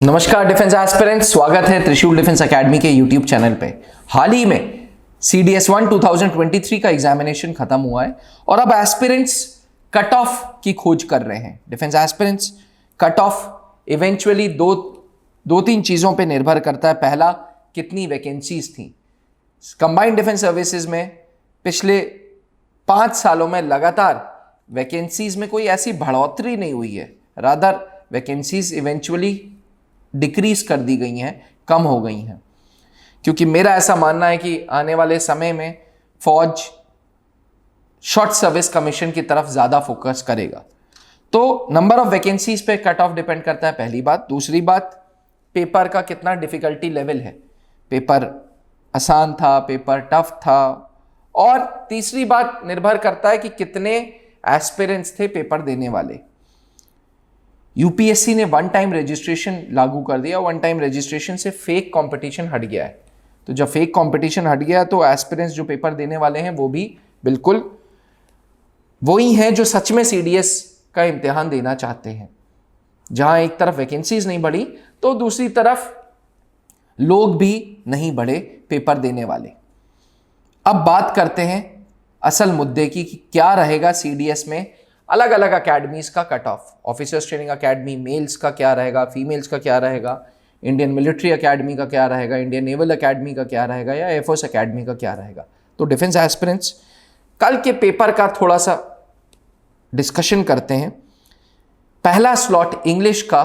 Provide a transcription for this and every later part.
नमस्कार defence aspirants, स्वागत है त्रिशूल डिफेंस एकेडमी के यूट्यूब चैनल पे। हाल ही में CDS1 2023 का एग्जामिनेशन खत्म हुआ है और अब एस्पिरेंट्स कट ऑफ की खोज कर रहे हैं। Defence aspirants cut off eventually दो तीन चीज़ों पे निर्भर करता है। पहला, कितनी वैकेंसीज थी कंबाइंड डिफेंस सर्विसेज में। पिछले 5 सालों में लगातार वैकेंसीज में कोई ऐसी बढ़ोतरी नहीं हुई है, रादर वैकेंसीज इवेंचुअली डिक्रीज कर दी गई हैं, कम हो गई हैं। क्योंकि मेरा ऐसा मानना है कि आने वाले समय में फौज शॉर्ट सर्विस कमीशन की तरफ ज़्यादा फोकस करेगा। तो नंबर ऑफ वैकेंसीज पे कट ऑफ डिपेंड करता है, पहली बात। दूसरी बात, पेपर का कितना डिफिकल्टी लेवल है, पेपर आसान था, पेपर टफ था। और तीसरी बात निर्भर करता है कि कितने एस्पिरेंट्स थे पेपर देने वाले। यूपीएससी ने वन टाइम रजिस्ट्रेशन लागू कर दिया। वन टाइम रजिस्ट्रेशन से फेक कंपटीशन हट गया है। तो जब फेक कंपटीशन हट गया तो एस्पिरेंट्स जो पेपर देने वाले हैं वो भी बिल्कुल वही हैं जो सच में सीडीएस का इम्तिहान देना चाहते हैं। जहां एक तरफ वैकेंसीज नहीं बढ़ी तो दूसरी तरफ लोग भी नहीं बढ़े पेपर देने वाले। अब बात करते हैं असल मुद्दे की कि क्या रहेगा सीडीएस में अलग अलग अकेडमीज का cut off. Officers training academy males का क्या रहेगा, फीमेल्स का क्या रहेगा, इंडियन मिलिट्री अकेडमी का क्या रहेगा, इंडियन नेवल अकेडमी का क्या रहेगा, या एयरफोर्स अकेडमी का क्या रहेगा। तो डिफेंस एस्पिरेंट्स कल के पेपर का थोड़ा सा डिस्कशन करते हैं। पहला स्लॉट इंग्लिश का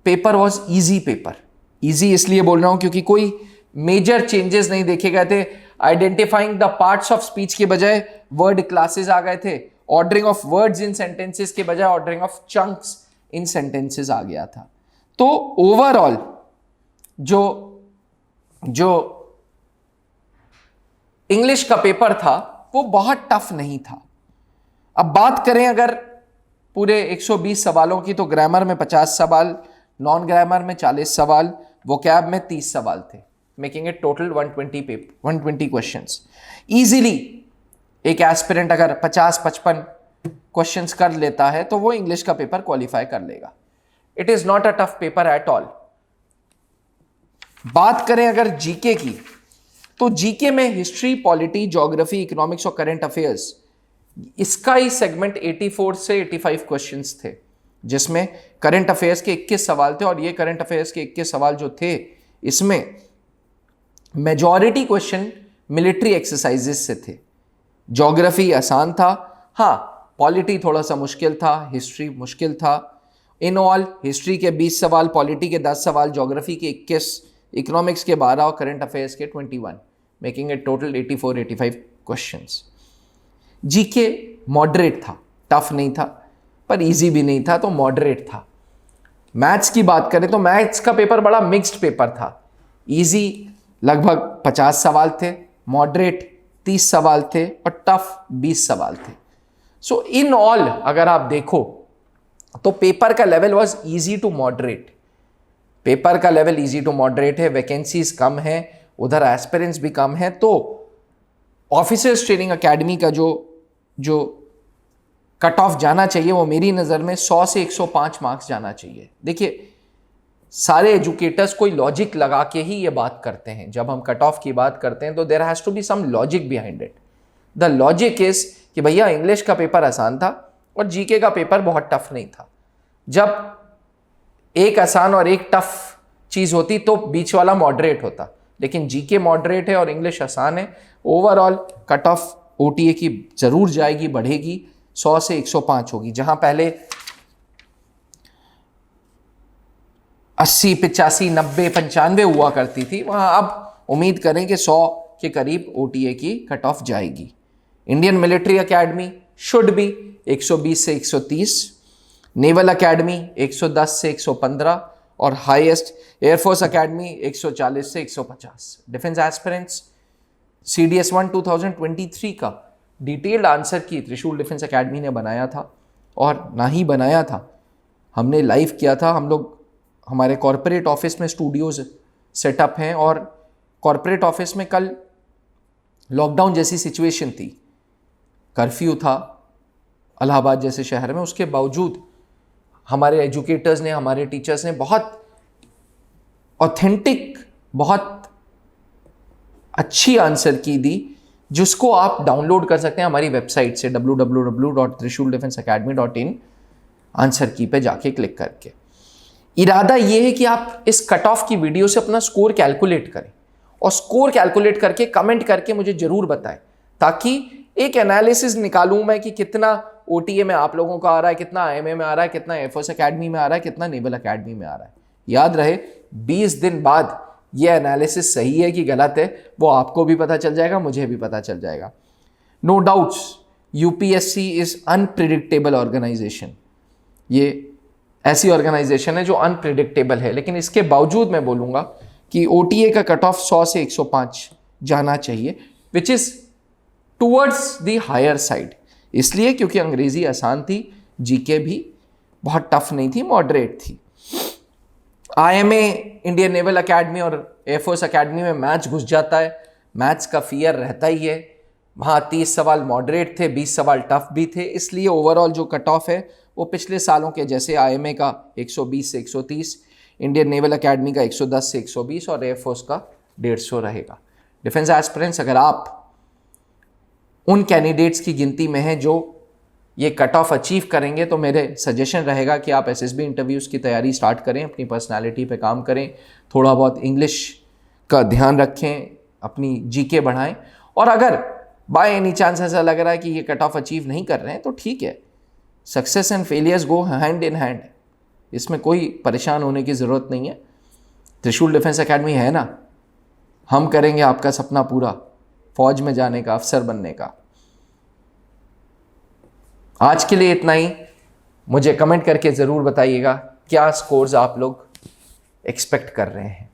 paper was easy paper. Easy इसलिए बोल रहा हूं क्योंकि कोई मेजर चेंजेस नहीं देखे गए थे। Identifying the parts of speech के बजाय वर्ड क्लासेस आ गए थे। Ordering of words in sentences के बजाय ordering of chunks in sentences आ गया था। तो ओवरऑल जो इंग्लिश का पेपर था वो बहुत टफ नहीं था। अब बात करें अगर पूरे 120 सवालों की, तो ग्रामर में 50 सवाल, नॉन ग्रामर में 40 सवाल, वोकैब में 30 सवाल थे, making it total 120 questions. Easily एक एस्पिरेंट अगर 50-55 क्वेश्चंस कर लेता है तो वो इंग्लिश का पेपर क्वालिफाई कर लेगा। It is not a tough paper at all. बात करें अगर जीके की, तो जीके में हिस्ट्री, पॉलिटी, ज्योग्राफी, इकोनॉमिक्स और करंट अफेयर्स, इसका ही सेगमेंट 84 से 85 क्वेश्चंस थे, जिसमें करंट अफेयर्स के 21 सवाल थे। और ये करंट अफेयर्स के 21 सवाल जो थे, इसमें मेजॉरिटी क्वेश्चन मिलिट्री एक्सरसाइजेस से थे। ज्योग्राफी आसान था, हाँ पॉलिटी थोड़ा सा मुश्किल था, हिस्ट्री मुश्किल था। इन ऑल हिस्ट्री के 20 सवाल, पॉलिटी के 10 सवाल, ज्योग्राफी के 21, इकोनॉमिक्स के 12 और करंट अफेयर्स के 21, making it total 84-85 questions. GK moderate था, टफ नहीं था पर इजी भी नहीं था, तो मॉडरेट था। मैथ्स की बात करें तो मैथ्स का पेपर बड़ा मिक्स्ड पेपर था। इजी लगभग 50 सवाल थे, मॉडरेट 30 सवाल थे और टफ 20 सवाल थे। सो इन ऑल अगर आप देखो तो पेपर का level was easy to moderate. Paper का लेवल इजी टू मॉडरेट है, वैकेंसीज कम है, उधर एस्पिरेंट्स भी कम है। तो ऑफिसर्स ट्रेनिंग अकेडमी का जो कट ऑफ जाना चाहिए वो मेरी नज़र में 100 से 105 मार्क्स जाना चाहिए। देखिए, सारे एजुकेटर्स कोई लॉजिक लगा के ही ये बात करते हैं। जब हम कट ऑफ की बात करते हैं तो there has to be some logic behind it. The logic is कि भैया इंग्लिश का पेपर आसान था और जीके का पेपर बहुत टफ नहीं था। जब एक आसान और एक टफ चीज़ होती तो बीच वाला मॉडरेट होता, लेकिन जीके मॉडरेट है और इंग्लिश आसान है। ओवरऑल कट ऑफ ओटीए की ज़रूर जाएगी, बढ़ेगी, 100 से 105 होगी। जहां पहले 80, 85, 90, 95 हुआ करती थी, वहां अब उम्मीद करें कि 100 के करीब ओटीए की कट ऑफ जाएगी। Indian military academy should be 120 से 130, नेवल अकेडमी 110 से 115 और हाईएस्ट एयरफोर्स अकेडमी 140 से 150। डिफेंस एस्पिरेंट्स CDS1 2023 का डिटेल्ड आंसर की त्रिशूल डिफेंस अकेडमी ने बनाया था, और ना ही बनाया था, हमने लाइव किया था। हम लोग हमारे कॉरपोरेट ऑफिस में स्टूडियोज सेटअप हैं, और कॉरपोरेट ऑफिस में कल लॉकडाउन जैसी सिचुएशन थी, कर्फ्यू था इलाहाबाद जैसे शहर में, उसके बावजूद हमारे एजुकेटर्स ने, हमारे टीचर्स ने बहुत ऑथेंटिक, बहुत अच्छी आंसर की दी, जिसको आप डाउनलोड कर सकते हैं हमारी वेबसाइट से www.trishuldefenseacademy.in, आंसर की पे जाके क्लिक करके। इरादा ये है कि आप इस कट ऑफ की वीडियो से अपना स्कोर कैलकुलेट करें, और स्कोर कैलकुलेट करके कमेंट करके मुझे जरूर बताएं, ताकि एक एनालिसिस निकालूं मैं कि कितना ओटीए में आप लोगों का आ रहा है, कितना आईएमए में आ रहा है, कितना एयरफोर्स एकेडमी में आ रहा है, कितना नेवल एकेडमी में आ रहा है। याद रहे 20 दिन बाद ये एनालिसिस सही है कि गलत है वो आपको भी पता चल जाएगा, मुझे भी पता चल जाएगा। No doubts UPSC is unpredictable organisation. ये ऐसी ऑर्गेनाइजेशन है जो अनप्रिडिक्टेबल है, लेकिन इसके बावजूद मैं बोलूँगा कि ओटीए का कट ऑफ 100 से 105 जाना चाहिए, which is towards the higher side. इसलिए क्योंकि अंग्रेजी आसान थी, जीके भी बहुत टफ नहीं थी, मॉडरेट थी। आईएमए, इंडियन नेवल एकेडमी और एयरफोर्स एकेडमी में मैथ्स घुस जाता है, मैथ्स का फियर रहता ही है। वहाँ 30 सवाल मॉडरेट थे, 20 सवाल टफ भी थे, इसलिए ओवरऑल जो कट ऑफ है वो पिछले सालों के जैसे आईएमए का 120 से 130, इंडियन नेवल एकेडमी का 110 से 120 और एयरफोर्स का 150 रहेगा। डिफेंस एस्पिरेंट्स, अगर आप उन कैंडिडेट्स की गिनती में हैं जो ये कट ऑफ अचीव करेंगे, तो मेरे सजेशन रहेगा कि आप एसएसबी इंटरव्यूज़ की तैयारी स्टार्ट करें, अपनी पर्सनालिटी पे काम करें, थोड़ा बहुत इंग्लिश का ध्यान रखें, अपनी जीके बढ़ाएं। और अगर बाय एनी चांस ऐसा लग रहा है कि ये कट ऑफ अचीव नहीं कर रहे हैं तो ठीक है, success and failures go hand in hand, इसमें कोई परेशान होने की ज़रूरत नहीं है। त्रिशूल डिफेंस एकेडमी है ना, हम करेंगे आपका सपना पूरा, फौज में जाने का, अफसर बनने का। आज के लिए इतना ही। मुझे कमेंट करके ज़रूर बताइएगा क्या स्कोर्स आप लोग एक्सपेक्ट कर रहे हैं।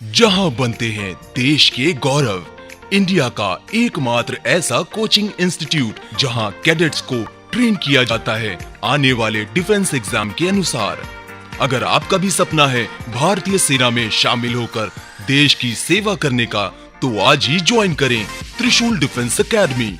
जहां बनते हैं देश के गौरव, इंडिया का एकमात्र ऐसा कोचिंग इंस्टीट्यूट जहां कैडेट्स को ट्रेन किया जाता है आने वाले डिफेंस एग्जाम के अनुसार। अगर आपका भी सपना है भारतीय सेना में शामिल होकर देश की सेवा करने का, तो आज ही ज्वाइन करें त्रिशूल डिफेंस एकेडमी।